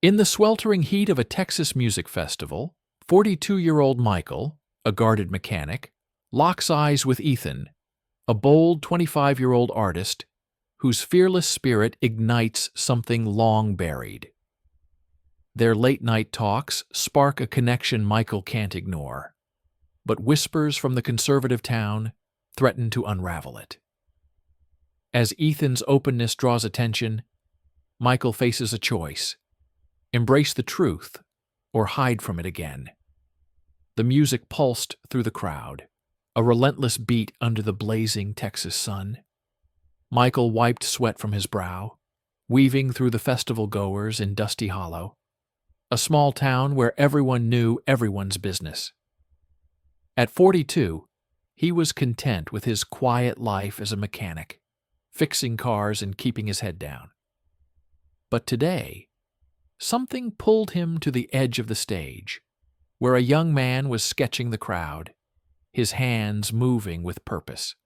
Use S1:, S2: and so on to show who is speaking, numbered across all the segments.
S1: In the sweltering heat of a Texas music festival, 42-year-old Michael, a guarded mechanic, locks eyes with Ethan, a bold 25-year-old artist whose fearless spirit ignites something long buried. Their late-night talks spark a connection Michael can't ignore, but whispers from the conservative town threaten to unravel it. As Ethan's openness draws attention, Michael faces a choice: embrace the truth or hide from it again. The music pulsed through the crowd, a relentless beat under the blazing Texas sun. Michael wiped sweat from his brow, weaving through the festival goers in Dusty Hollow, a small town where everyone knew everyone's business. At 42, he was content with his quiet life as a mechanic, fixing cars and keeping his head down. But today, something pulled him to the edge of the stage, where a young man was sketching the crowd, his hands moving with purpose.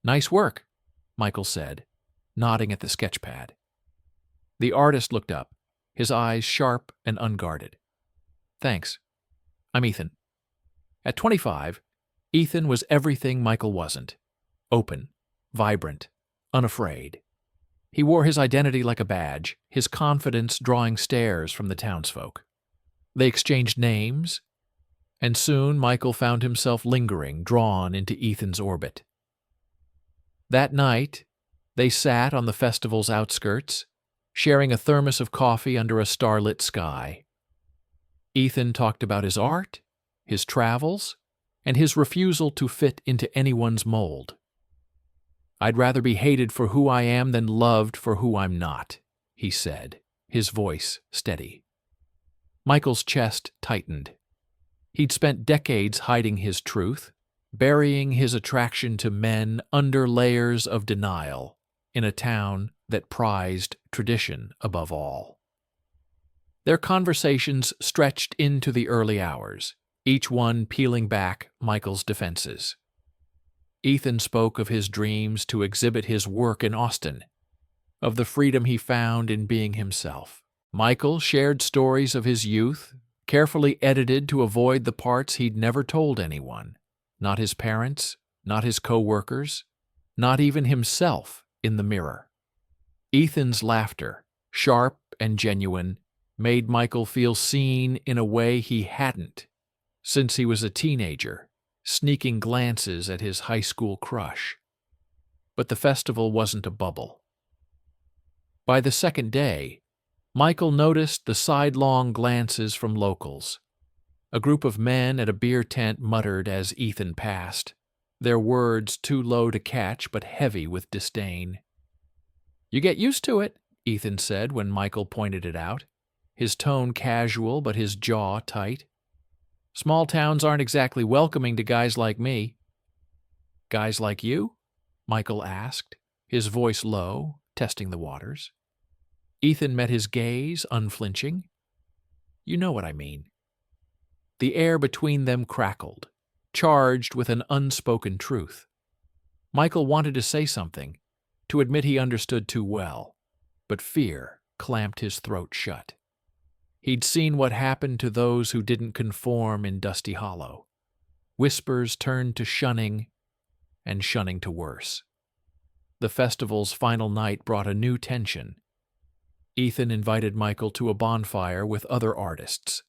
S1: "Nice work," Michael said, nodding at the sketch pad. The artist looked up, his eyes sharp and unguarded. "Thanks. I'm Ethan." At 25, Ethan was everything Michael wasn't: open, vibrant, unafraid. He wore his identity like a badge, his confidence drawing stares from the townsfolk. They exchanged names, and soon Michael found himself lingering, drawn into Ethan's orbit. That night, they sat on the festival's outskirts, sharing a thermos of coffee under a starlit sky. Ethan talked about his art, his travels, and his refusal to fit into anyone's mold. "I'd rather be hated for who I am than loved for who I'm not," he said, his voice steady. Michael's chest tightened. He'd spent decades hiding his truth, burying his attraction to men under layers of denial in a town that prized tradition above all. Their conversations stretched into the early hours, each one peeling back Michael's defenses. Ethan spoke of his dreams to exhibit his work in Austin, of the freedom he found in being himself. Michael shared stories of his youth, carefully edited to avoid the parts he'd never told anyone, not his parents, not his co-workers, not even himself in the mirror. Ethan's laughter, sharp and genuine, made Michael feel seen in a way he hadn't since he was a teenager, sneaking glances at his high school crush. But the festival wasn't a bubble. By the second day, Michael noticed the sidelong glances from locals. A group of men at a beer tent muttered as Ethan passed, their words too low to catch but heavy with disdain. "You get used to it," Ethan said when Michael pointed it out, his tone casual but his jaw tight. "Small towns aren't exactly welcoming to guys like me." "Guys like you?" Michael asked, his voice low, testing the waters. Ethan met his gaze, unflinching. "You know what I mean." The air between them crackled, charged with an unspoken truth. Michael wanted to say something, to admit he understood too well, but fear clamped his throat shut. He'd seen what happened to those who didn't conform in Dusty Hollow. Whispers turned to shunning, and shunning to worse. The festival's final night brought a new tension. Ethan invited Michael to a bonfire with other artists,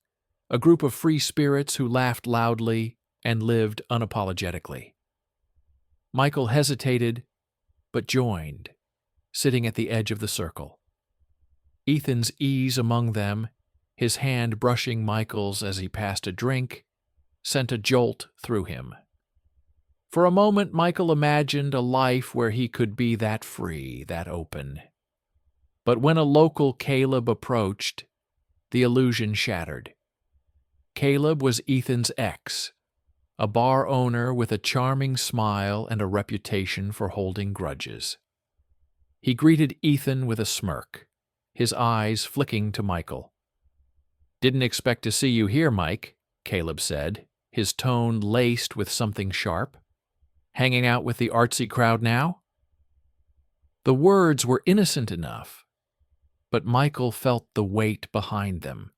S1: a group of free spirits who laughed loudly and lived unapologetically. Michael hesitated, but joined, sitting at the edge of the circle. Ethan's ease among them, his hand brushing Michael's as he passed a drink, sent a jolt through him. For a moment, Michael imagined a life where he could be that free, that open. But when a local Caleb approached, the illusion shattered. Caleb was Ethan's ex, a bar owner with a charming smile and a reputation for holding grudges. He greeted Ethan with a smirk, his eyes flicking to Michael. "Didn't expect to see you here, Mike," Caleb said, his tone laced with something sharp. "Hanging out with the artsy crowd now?" The words were innocent enough, but Michael felt the weight behind them,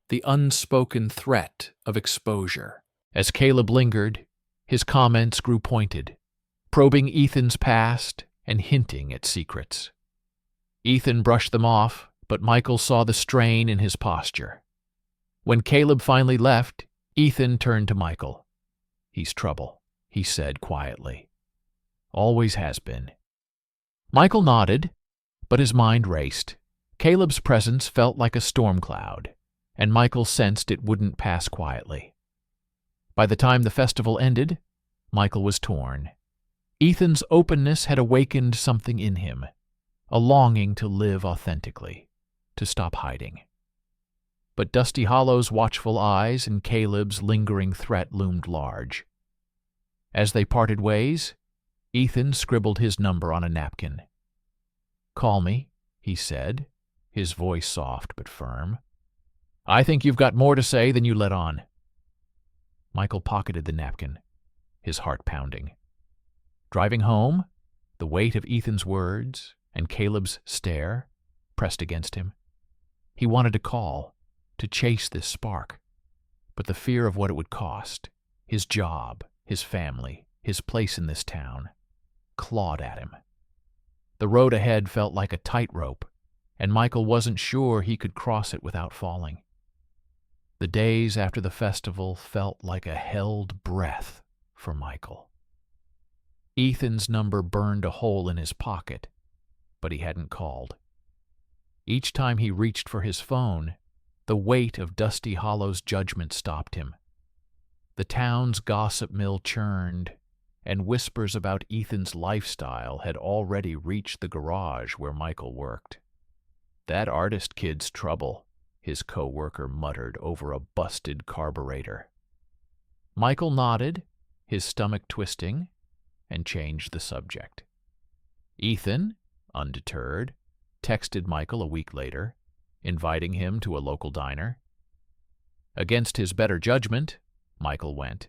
S1: the unspoken threat of exposure. As Caleb lingered, his comments grew pointed, probing Ethan's past and hinting at secrets. Ethan brushed them off, but Michael saw the strain in his posture. When Caleb finally left, Ethan turned to Michael. "He's trouble," he said quietly. "Always has been." Michael nodded, but his mind raced. Caleb's presence felt like a storm cloud, and Michael sensed it wouldn't pass quietly. By the time the festival ended, Michael was torn. Ethan's openness had awakened something in him, a longing to live authentically, to stop hiding. But Dusty Hollow's watchful eyes and Caleb's lingering threat loomed large. As they parted ways, Ethan scribbled his number on a napkin. "Call me," he said, his voice soft but firm. "I think you've got more to say than you let on." Michael pocketed the napkin, his heart pounding. Driving home, the weight of Ethan's words and Caleb's stare pressed against him. He wanted to call, to chase this spark, but the fear of what it would cost, his job, his family, his place in this town, clawed at him. The road ahead felt like a tightrope, and Michael wasn't sure he could cross it without falling. The days after the festival felt like a held breath for Michael. Ethan's number burned a hole in his pocket, but he hadn't called. Each time he reached for his phone, the weight of Dusty Hollow's judgment stopped him. The town's gossip mill churned, and whispers about Ethan's lifestyle had already reached the garage where Michael worked. "That artist kid's trouble," his co-worker muttered over a busted carburetor. Michael nodded, his stomach twisting, and changed the subject. Ethan, undeterred, texted Michael a week later, inviting him to a local diner. Against his better judgment, Michael went.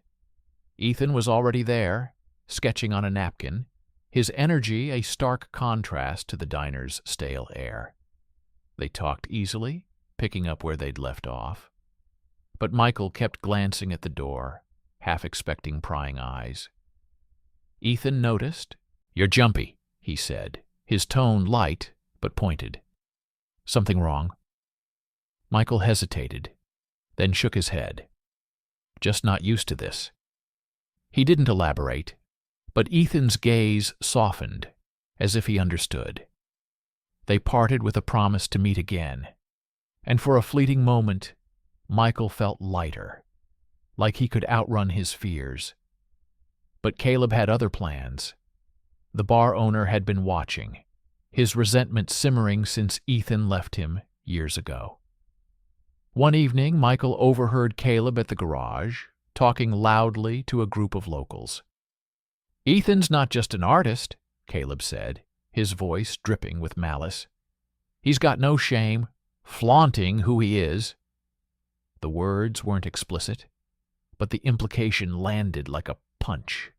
S1: Ethan was already there, sketching on a napkin, his energy a stark contrast to the diner's stale air. They talked easily, picking up where they'd left off. But Michael kept glancing at the door, half expecting prying eyes. Ethan noticed. "You're jumpy," he said, his tone light but pointed. "Something wrong?" Michael hesitated, then shook his head. "Just not used to this." He didn't elaborate, but Ethan's gaze softened, as if he understood. They parted with a promise to meet again, and for a fleeting moment, Michael felt lighter, like he could outrun his fears. But Caleb had other plans. The bar owner had been watching, his resentment simmering since Ethan left him years ago. One evening, Michael overheard Caleb at the garage, talking loudly to a group of locals. "Ethan's not just an artist," Caleb said, his voice dripping with malice. "He's got no shame, flaunting who he is." The words weren't explicit, but the implication landed like a punch.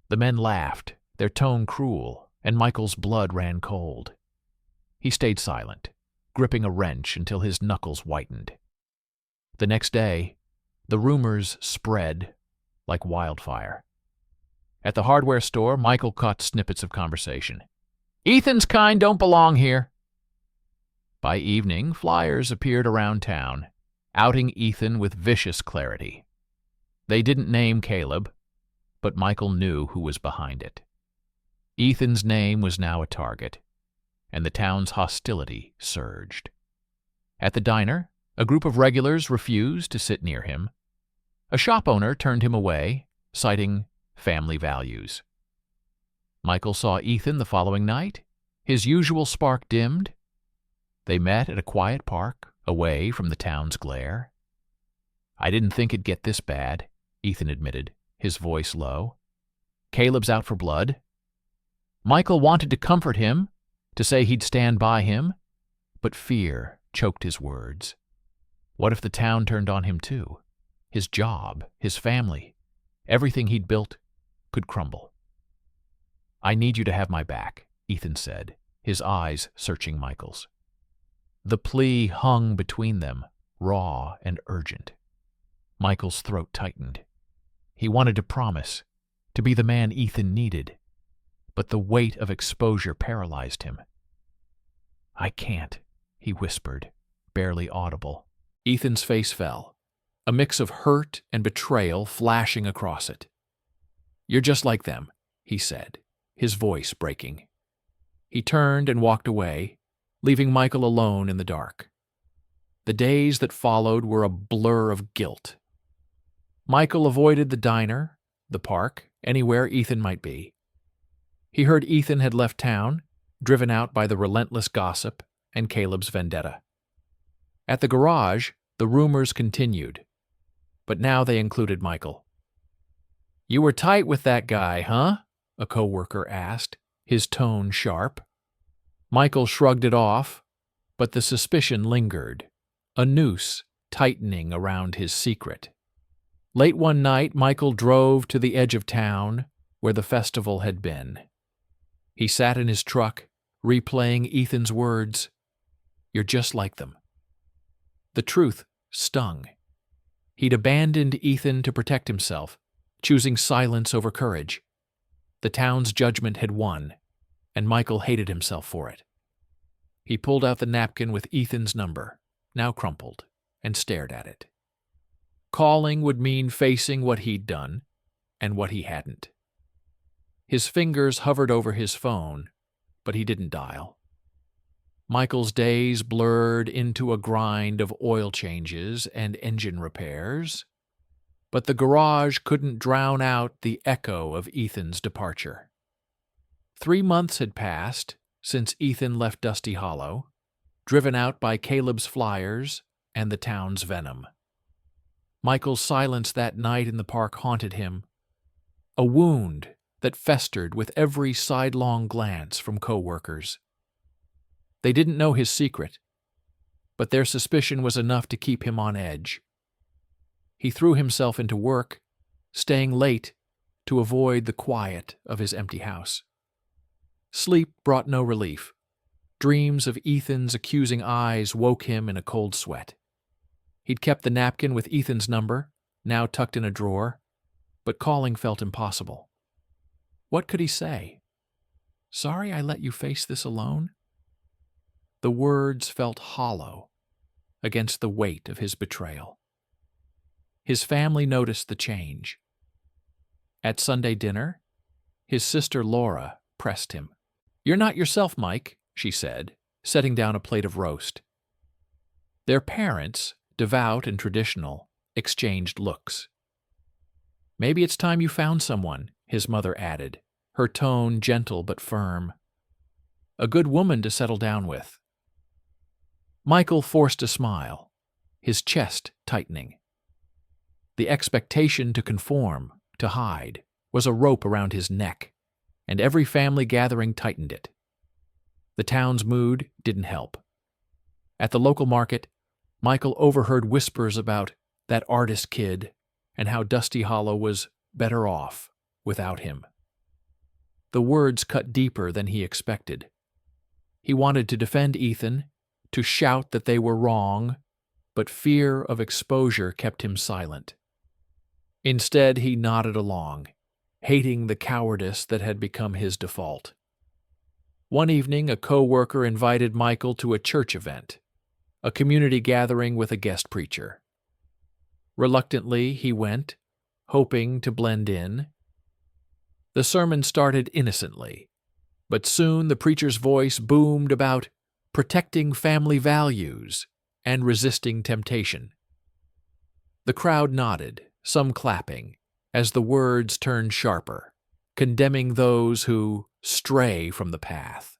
S1: The men laughed, their tone cruel, and Michael's blood ran cold. He stayed silent, gripping a wrench until his knuckles whitened. The next day, the rumors spread like wildfire. At the hardware store, Michael caught snippets of conversation. "Ethan's kind don't belong here." By evening, flyers appeared around town, outing Ethan with vicious clarity. They didn't name Caleb, but Michael knew who was behind it. Ethan's name was now a target, and the town's hostility surged. At the diner, a group of regulars refused to sit near him. A shop owner turned him away, citing family values. Michael saw Ethan the following night. His usual spark dimmed. They met at a quiet park, away from the town's glare. "I didn't think it'd get this bad," Ethan admitted, his voice low. "Caleb's out for blood." Michael wanted to comfort him, to say he'd stand by him, but fear choked his words. What if the town turned on him too? His job, his family, everything he'd built could crumble. "I need you to have my back," Ethan said, his eyes searching Michael's. The plea hung between them, raw and urgent. Michael's throat tightened. He wanted to promise, to be the man Ethan needed, but the weight of exposure paralyzed him. "I can't," he whispered, barely audible. Ethan's face fell, a mix of hurt and betrayal flashing across it. "You're just like them," he said, his voice breaking. He turned and walked away, leaving Michael alone in the dark. The days that followed were a blur of guilt. Michael avoided the diner, the park, anywhere Ethan might be. He heard Ethan had left town, driven out by the relentless gossip and Caleb's vendetta. At the garage, the rumors continued, but now they included Michael. "You were tight with that guy, huh?" a coworker asked, his tone sharp. Michael shrugged it off, but the suspicion lingered, a noose tightening around his secret. Late one night, Michael drove to the edge of town where the festival had been. He sat in his truck, replaying Ethan's words, "You're just like them." The truth stung. He'd abandoned Ethan to protect himself, choosing silence over courage. The town's judgment had won, and Michael hated himself for it. He pulled out the napkin with Ethan's number, now crumpled, and stared at it. Calling would mean facing what he'd done and what he hadn't. His fingers hovered over his phone, but he didn't dial. Michael's days blurred into a grind of oil changes and engine repairs, but the garage couldn't drown out the echo of Ethan's departure. 3 months had passed since Ethan left Dusty Hollow, driven out by Caleb's flyers and the town's venom. Michael's silence that night in the park haunted him, a wound that festered with every sidelong glance from coworkers. They didn't know his secret, but their suspicion was enough to keep him on edge. He threw himself into work, staying late to avoid the quiet of his empty house. Sleep brought no relief. Dreams of Ethan's accusing eyes woke him in a cold sweat. He'd kept the napkin with Ethan's number, now tucked in a drawer, but calling felt impossible. What could he say? "Sorry I let you face this alone?" The words felt hollow against the weight of his betrayal. His family noticed the change. At Sunday dinner, his sister Laura pressed him. "You're not yourself, Mike," she said, setting down a plate of roast. Their parents, devout and traditional, exchanged looks. "Maybe it's time you found someone," his mother added, her tone gentle but firm. "A good woman to settle down with." Michael forced a smile, his chest tightening. The expectation to conform, to hide, was a rope around his neck, and every family gathering tightened it. The town's mood didn't help. At the local market, Michael overheard whispers about that artist kid and how Dusty Hollow was better off without him. The words cut deeper than he expected. He wanted to defend Ethan, to shout that they were wrong, but fear of exposure kept him silent. Instead, he nodded along, hating the cowardice that had become his default. One evening, a co-worker invited Michael to a church event, a community gathering with a guest preacher. Reluctantly, he went, hoping to blend in. The sermon started innocently, but soon the preacher's voice boomed about protecting family values and resisting temptation. The crowd nodded, some clapping, as the words turned sharper, condemning those who stray from the path.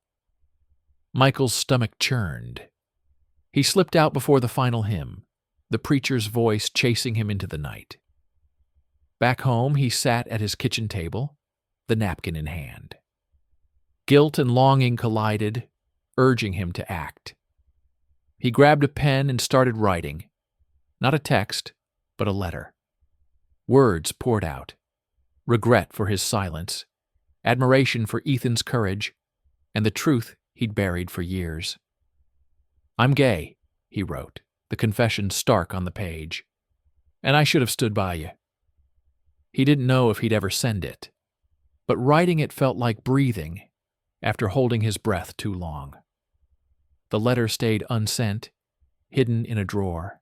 S1: Michael's stomach churned. He slipped out before the final hymn, the preacher's voice chasing him into the night. Back home, he sat at his kitchen table, the napkin in hand. Guilt and longing collided, urging him to act. He grabbed a pen and started writing, not a text, but a letter. Words poured out, regret for his silence, admiration for Ethan's courage, and the truth he'd buried for years. "I'm gay," he wrote, the confession stark on the page. "And I should have stood by you." He didn't know if he'd ever send it, but writing it felt like breathing after holding his breath too long. The letter stayed unsent, hidden in a drawer.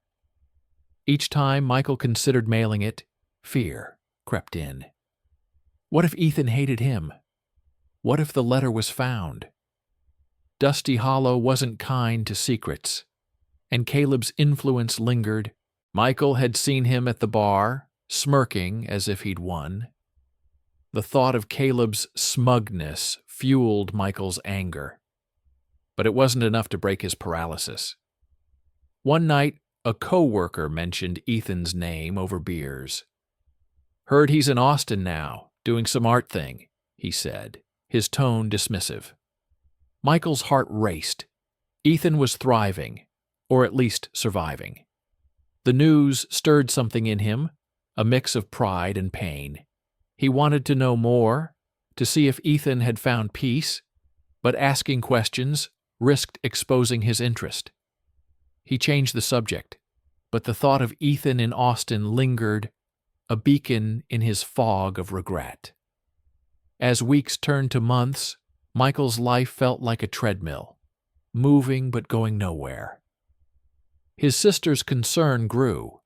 S1: Each time Michael considered mailing it, fear crept in. What if Ethan hated him? What if the letter was found? Dusty Hollow wasn't kind to secrets, and Caleb's influence lingered. Michael had seen him at the bar, smirking as if he'd won. The thought of Caleb's smugness fueled Michael's anger. But it wasn't enough to break his paralysis. One night, a co-worker mentioned Ethan's name over beers. "Heard he's in Austin now, doing some art thing," he said, his tone dismissive. Michael's heart raced. Ethan was thriving, or at least surviving. The news stirred something in him, a mix of pride and pain. He wanted to know more, to see if Ethan had found peace, but asking questions risked exposing his interest. He changed the subject, but the thought of Ethan in Austin lingered, a beacon in his fog of regret. As weeks turned to months, Michael's life felt like a treadmill, moving but going nowhere. His sister's concern grew,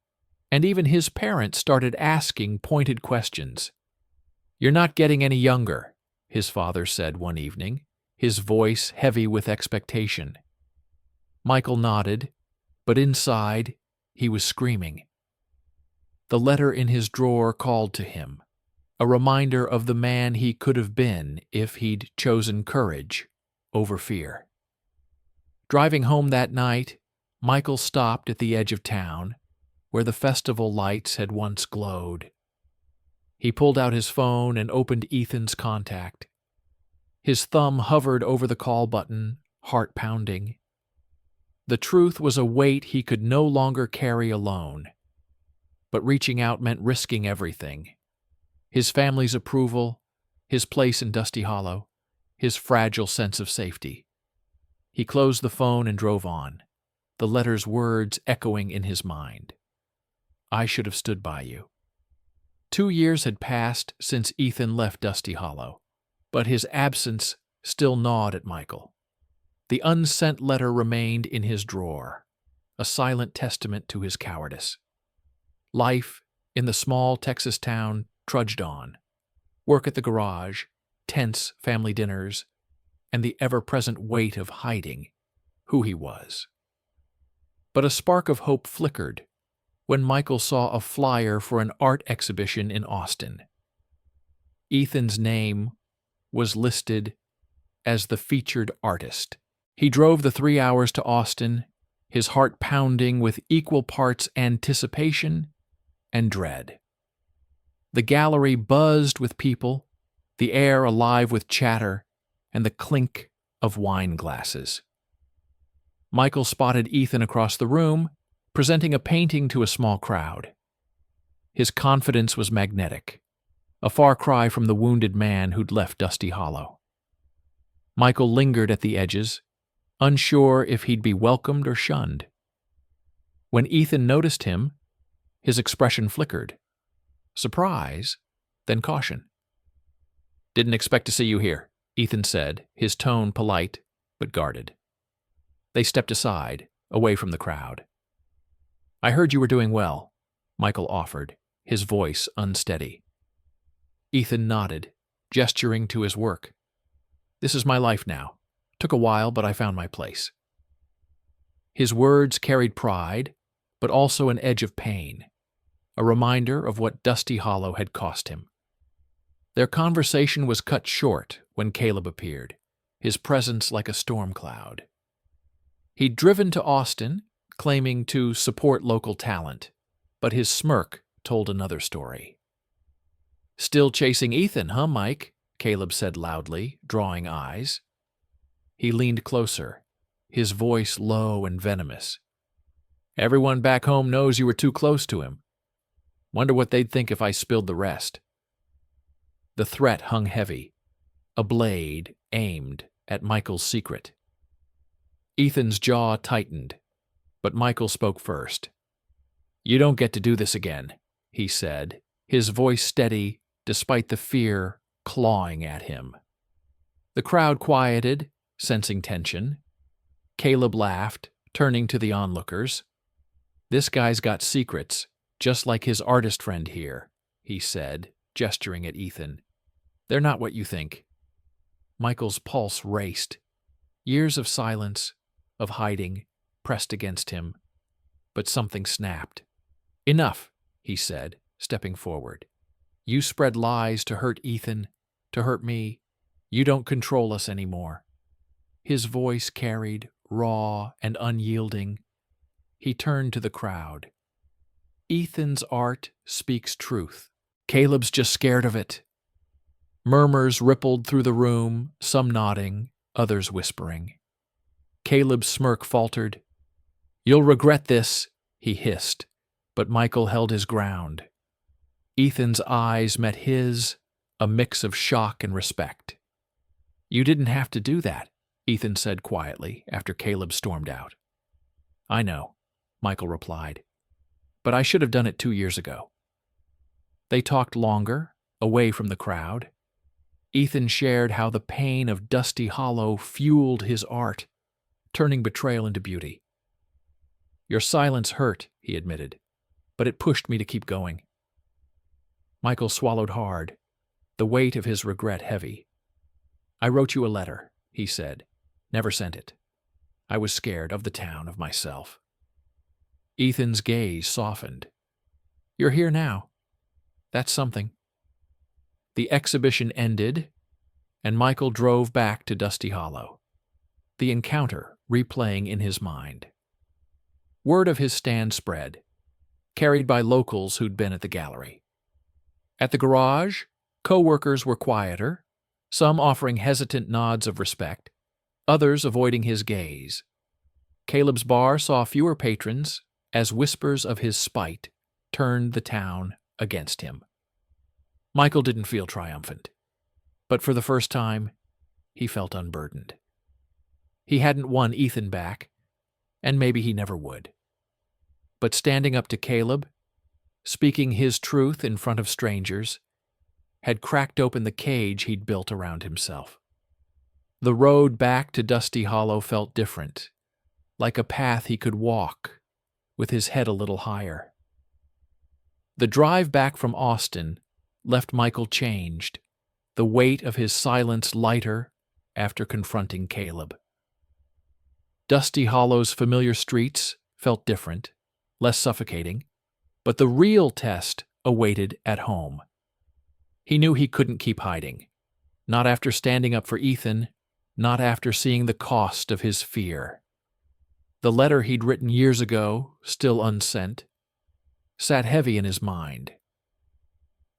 S1: and even his parents started asking pointed questions. "You're not getting any younger," his father said one evening, his voice heavy with expectation. Michael nodded, but inside, he was screaming. The letter in his drawer called to him, a reminder of the man he could have been if he'd chosen courage over fear. Driving home that night, Michael stopped at the edge of town, where the festival lights had once glowed. He pulled out his phone and opened Ethan's contact. His thumb hovered over the call button, heart pounding. The truth was a weight he could no longer carry alone. But reaching out meant risking everything. His family's approval, his place in Dusty Hollow, his fragile sense of safety. He closed the phone and drove on, the letter's words echoing in his mind. "I should have stood by you." 2 years had passed since Ethan left Dusty Hollow, but his absence still gnawed at Michael. The unsent letter remained in his drawer, a silent testament to his cowardice. Life in the small Texas town trudged on. Work at the garage, tense family dinners, and the ever-present weight of hiding who he was. But a spark of hope flickered when Michael saw a flyer for an art exhibition in Austin. Ethan's name was listed as the featured artist. He drove the 3 hours to Austin, his heart pounding with equal parts anticipation and dread. The gallery buzzed with people, the air alive with chatter and the clink of wine glasses. Michael spotted Ethan across the room, presenting a painting to a small crowd. His confidence was magnetic, a far cry from the wounded man who'd left Dusty Hollow. Michael lingered at the edges, unsure if he'd be welcomed or shunned. When Ethan noticed him, his expression flickered. Surprise, then caution. "Didn't expect to see you here," Ethan said, his tone polite but guarded. They stepped aside, away from the crowd. "I heard you were doing well," Michael offered, his voice unsteady. Ethan nodded, gesturing to his work. "This is my life now. Took a while, but I found my place." His words carried pride, but also an edge of pain, a reminder of what Dusty Hollow had cost him. Their conversation was cut short when Caleb appeared, his presence like a storm cloud. He'd driven to Austin, claiming to support local talent, but his smirk told another story. "Still chasing Ethan, huh, Mike?" Caleb said loudly, drawing eyes. He leaned closer, his voice low and venomous. "Everyone back home knows you were too close to him. Wonder what they'd think if I spilled the rest." The threat hung heavy, a blade aimed at Michael's secret. Ethan's jaw tightened, but Michael spoke first. "You don't get to do this again," he said, his voice steady despite the fear clawing at him. The crowd quieted, sensing tension. Caleb laughed, turning to the onlookers. "This guy's got secrets, just like his artist friend here," he said, gesturing at Ethan. "They're not what you think." Michael's pulse raced. Years of silence, of hiding, pressed against him. But something snapped. "Enough," he said, stepping forward. "You spread lies to hurt Ethan, to hurt me. You don't control us anymore." His voice carried, raw and unyielding. He turned to the crowd. "Ethan's art speaks truth. Caleb's just scared of it." Murmurs rippled through the room, some nodding, others whispering. Caleb's smirk faltered. "You'll regret this," he hissed, but Michael held his ground. Ethan's eyes met his, a mix of shock and respect. "You didn't have to do that," Ethan said quietly after Caleb stormed out. "I know," Michael replied, "but I should have done it 2 years ago." They talked longer, away from the crowd. Ethan shared how the pain of Dusty Hollow fueled his art, turning betrayal into beauty. "Your silence hurt," he admitted, "but it pushed me to keep going." Michael swallowed hard, the weight of his regret heavy. "I wrote you a letter," he said. "Never sent it. I was scared of the town, of myself." Ethan's gaze softened. "You're here now. That's something." The exhibition ended, and Michael drove back to Dusty Hollow, the encounter replaying in his mind. Word of his stand spread, carried by locals who'd been at the gallery. At the garage, co-workers were quieter, some offering hesitant nods of respect, others avoiding his gaze. Caleb's bar saw fewer patrons as whispers of his spite turned the town against him. Michael didn't feel triumphant, but for the first time, he felt unburdened. He hadn't won Ethan back, and maybe he never would. But standing up to Caleb, speaking his truth in front of strangers, had cracked open the cage he'd built around himself. The road back to Dusty Hollow felt different, like a path he could walk, with his head a little higher. The drive back from Austin left Michael changed, the weight of his silence lighter after confronting Caleb. Dusty Hollow's familiar streets felt different, less suffocating, but the real test awaited at home. He knew he couldn't keep hiding, not after standing up for Ethan, not after seeing the cost of his fear. The letter he'd written years ago, still unsent, sat heavy in his mind.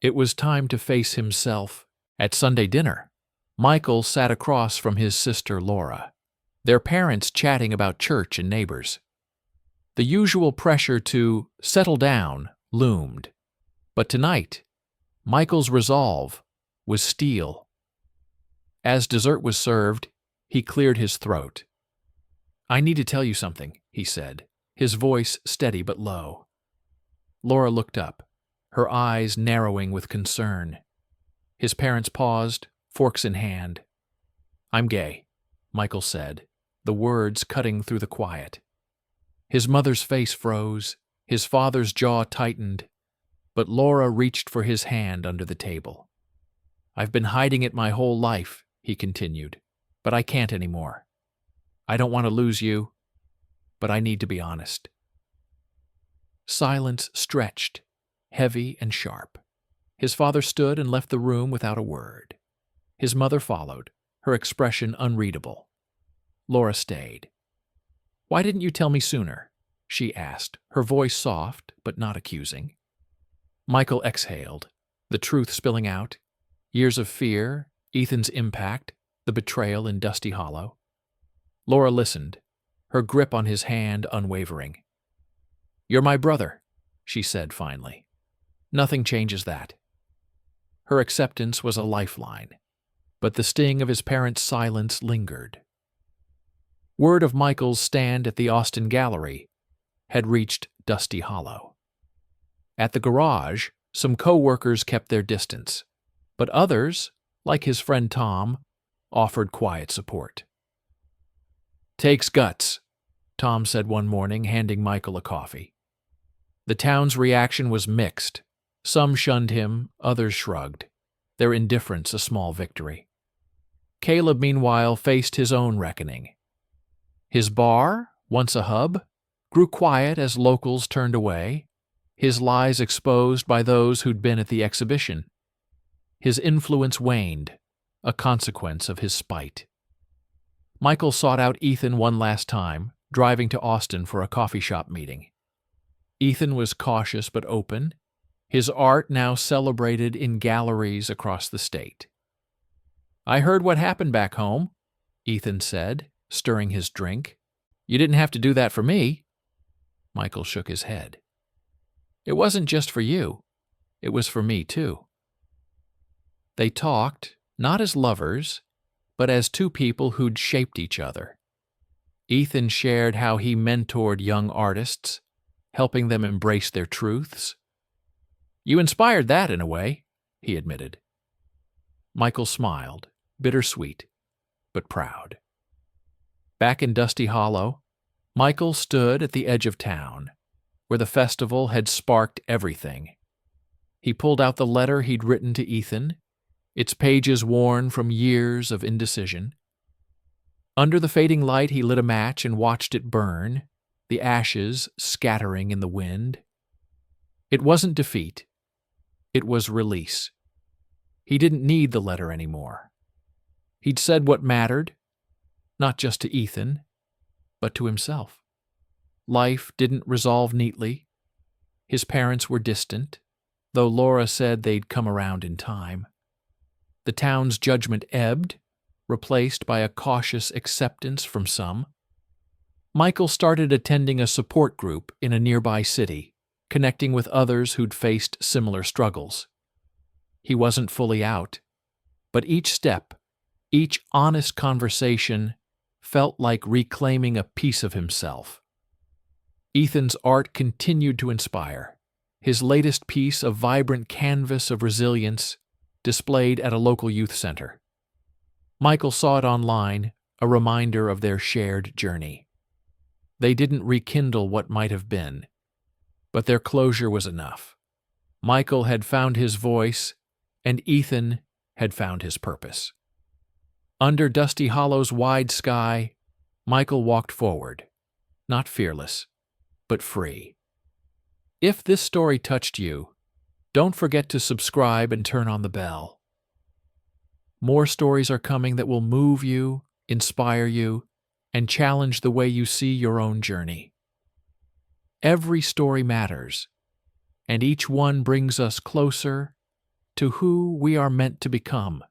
S1: It was time to face himself. At Sunday dinner, Michael sat across from his sister Laura, their parents chatting about church and neighbors. The usual pressure to settle down loomed, but tonight, Michael's resolve was steel. As dessert was served, he cleared his throat. "I need to tell you something," he said, his voice steady but low. Laura looked up, her eyes narrowing with concern. His parents paused, forks in hand. "I'm gay," Michael said, the words cutting through the quiet. His mother's face froze, his father's jaw tightened, but Laura reached for his hand under the table. "I've been hiding it my whole life," he continued, "but I can't anymore. I don't want to lose you, but I need to be honest." Silence stretched, heavy and sharp. His father stood and left the room without a word. His mother followed, her expression unreadable. Laura stayed. "Why didn't you tell me sooner?" she asked, her voice soft but not accusing. Michael exhaled, the truth spilling out. Years of fear, Ethan's impact, the betrayal in Dusty Hollow. Laura listened, her grip on his hand unwavering. "You're my brother," she said finally. "Nothing changes that." Her acceptance was a lifeline, but the sting of his parents' silence lingered. Word of Michael's stand at the Austin Gallery had reached Dusty Hollow. At the garage, some co-workers kept their distance, but others, like his friend Tom, offered quiet support. "Takes guts," Tom said one morning, handing Michael a coffee. The town's reaction was mixed. Some shunned him, others shrugged, their indifference a small victory. Caleb, meanwhile, faced his own reckoning. His bar, once a hub, grew quiet as locals turned away, his lies exposed by those who'd been at the exhibition. His influence waned, a consequence of his spite. Michael sought out Ethan one last time, driving to Austin for a coffee shop meeting. Ethan was cautious but open, his art now celebrated in galleries across the state. "I heard what happened back home," Ethan said, stirring his drink. "You didn't have to do that for me." Michael shook his head. "It wasn't just for you. It was for me, too." They talked, not as lovers, but as two people who'd shaped each other. Ethan shared how he mentored young artists, helping them embrace their truths. "You inspired that in a way," he admitted. Michael smiled, bittersweet, but proud. Back in Dusty Hollow, Michael stood at the edge of town, where the festival had sparked everything. He pulled out the letter he'd written to Ethan, its pages worn from years of indecision. Under the fading light, he lit a match and watched it burn, the ashes scattering in the wind. It wasn't defeat. It was release. He didn't need the letter anymore. He'd said what mattered, not just to Ethan, but to himself. Life didn't resolve neatly. His parents were distant, though Laura said they'd come around in time. The town's judgment ebbed, replaced by a cautious acceptance from some. Michael started attending a support group in a nearby city, connecting with others who'd faced similar struggles. He wasn't fully out, but each step, each honest conversation, felt like reclaiming a piece of himself. Ethan's art continued to inspire, his latest piece a vibrant canvas of resilience displayed at a local youth center. Michael saw it online, a reminder of their shared journey. They didn't rekindle what might have been, but their closure was enough. Michael had found his voice, and Ethan had found his purpose. Under Dusty Hollow's wide sky, Michael walked forward, not fearless, but free. If this story touched you, don't forget to subscribe and turn on the bell. More stories are coming that will move you, inspire you, and challenge the way you see your own journey. Every story matters, and each one brings us closer to who we are meant to become.